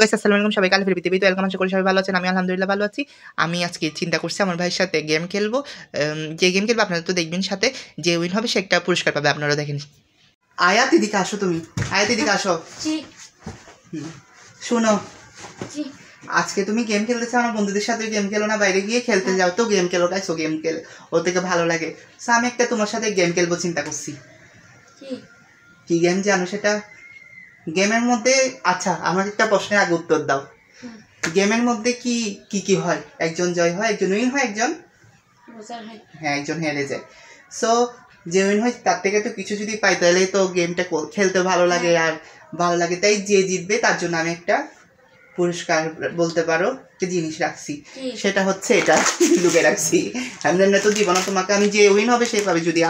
guys আসসালামু আলাইকুম সবাই কালফির পৃথিবীতে ওয়েলকাম আশা করি সবাই ভালো আছেন আমি আলহামদুলিল্লাহ ভালো আছি আমি আজকে চিন্তা করছি আমার ভাইয়ের সাথে গেম খেলবো যে গেম খেলবো আপনারা তো দেখবেন সাথে যে উইন হবে সে একটা পুরস্কার পাবে আপনারা দেখেন আয়াত দিদিকে আসো তুমি আয়াত দিদিকে আসো জি শুনো জি আজকে তুমি গেম খেলতে চাও না বন্ধুদের সাথে গেম খেলো না বাইরে গিয়ে খেলতে যাও তো গেম খেলো গাইস ও গেম খেলে ও থেকে ভালো লাগে সো আমি একটা তোমার সাথে গেম খেলবো চিন্তা করছি কি গেম জানো সেটা গেমের মধ্যে আচ্ছা আমার একটা প্রশ্নের আগে উত্তর দাও গেমের মধ্যে কি কি কি হয় একজন জয় হয় একজন উইন হয় একজন হ্যাঁ একজন হেরে যায় সো যে উইন হয় তার থেকে তো কিছু যদি পাই তাহলে তো গেমটা খেলতে ভালো লাগে আর ভালো লাগে তাই যে জিতবে তার জন্য আমি একটা পুরস্কার বলতে পারো একটা জিনিস রাখছি সেটা হচ্ছে এটা লুকে রাখছি আমি তো দিব না তোমাকে আমি যে উইন হবে সেই পাবে যদি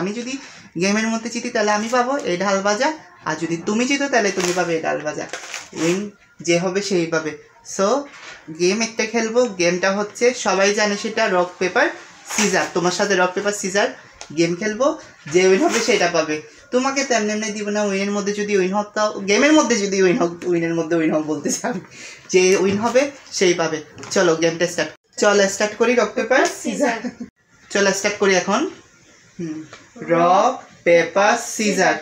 গেমের মধ্যে জিতি তাহলে আমি পাবো এই ঢাল ভাজা আর যদি তুমি জিতো তাহলে তুমি পাবে এই ডাল ভাজা উইন যে হবে সেই পাবে সো গেম একটা খেলবো গেমটা হচ্ছে সবাই জানে সেটা রক পেপার সিজার তোমার সাথে রক পেপার সিজার গেম খেলবো যে উইন হবে সেটা পাবে তোমাকে তেমনি এমনি দিব না উইনের মধ্যে যদি উইন হোক তাও গেমের মধ্যে যদি উইন হোক উইনের মধ্যে উইন হোক বলতে চাই যে উইন হবে সেই পাবে চলো গেমটা স্টার্ট করি রক পেপার সিজার চলো স্টার্ট করি এখন রক পেপার সিজার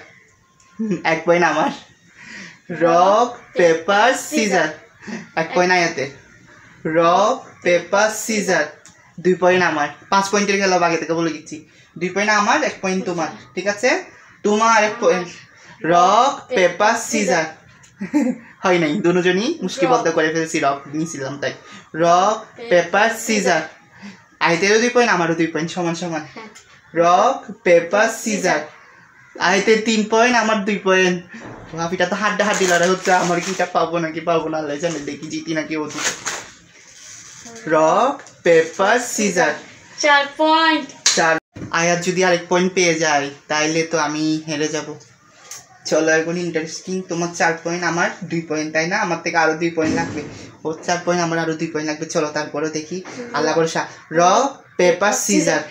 এক পয়েন্ট আমার রক পেপার সিজার এক পয়েন্ট আয়াতে রক পেপার সিজার 2 পয়েন্ট আমার 5 পয়েন্টের খেলা আগে থেকে বলে দিচ্ছি 2 পয়েন্ট আমার 1 পয়েন্ট তোমার ঠিক আছে তোমার 1 পয়েন্ট রক পেপার সিজার হয় নাই দুজনই মুষ্টিবদ্ধ করে ফেলেছি রক নিয়েছিলাম তাই রক পেপার সিজার আইতেরও 2 পয়েন্ট আমারও 2 পয়েন্ট সমান সমান রক পেপার সিজার আইতে 3 পয়েন্ট আমার 2 পয়েন্ট ভাবিটা তো হাড্ডাহাড্ডি লড়াই হচ্ছে আমার কিটা পাবো না আল্লাহ জানে দেখি জিতি নাকি ও রক পেপার সিজার 4 পয়েন্ট আয়াত যদি আরেক পয়েন্ট পেয়ে যায় তাইলে তো আমি হেরে যাব চলো এখন ইন্টারেস্টিং তোমার 4 পয়েন্ট আমার 2 পয়েন্ট তাই না আমার থেকে আরো 2 পয়েন্ট লাগবে ওর 4 পয়েন্ট আমার আরো 2 পয়েন্ট লাগবে চলো তারপরে দেখি আল্লাহ ভরসা রক পেপার সিজার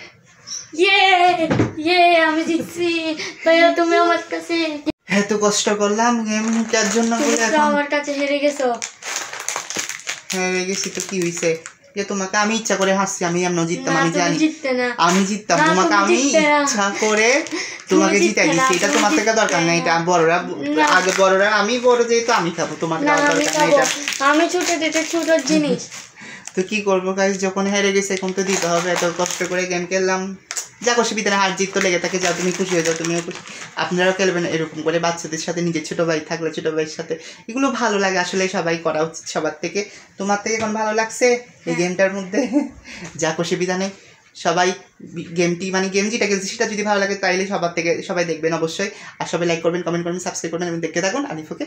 আমি জিতছি ভাইয়া তুমি আমার কাছে এত কষ্ট করলাম গেমটার জন্য আমার কাছে হেরে গেছো হেরে গেছি তো কি হইছে যে তোমাকে আমি ইচ্ছা করে হাসছি আমি এমন জিততাম আমি জানি আমি জিততাম তোমাকে আমি ইচ্ছা করে তোমাকে জিতাই দিচ্ছি এটা তোমার থেকে দরকার না এটা বড়রা আগে বড়রা আমি বড় যেহেতু আমি খাবো তোমার দরকার না এটা আমি ছোট জিনিস তো কি করবো গাইস যখন হেরে গেছে এখন তো দিতে হবে এত কষ্ট করে গেম খেললাম যা অসুবিধা না হার জিত তো লেগে থাকে যাও তুমি খুশি হয়ে যাও তুমিও খুশি আপনারাও খেলবেন এরকম করে বাচ্চাদের সাথে নিজের ছোটো ভাই থাকলে ছোটো ভাইয়ের সাথে এগুলো ভালো লাগে আসলে সবাই করা উচিত সবার থেকে তোমার থেকে এখন ভালো লাগছে এই গেমটার মধ্যে যা অসুবিধা নেই সবাই গেমটি মানে গেম যেটা খেলছি সেটা যদি ভালো লাগে তাইলে সবার থেকে সবাই দেখবেন অবশ্যই আর সবাই লাইক করবেন কমেন্ট করবেন সাবস্ক্রাইব করবেন এবং দেখতে থাকুন আনিফ ওকে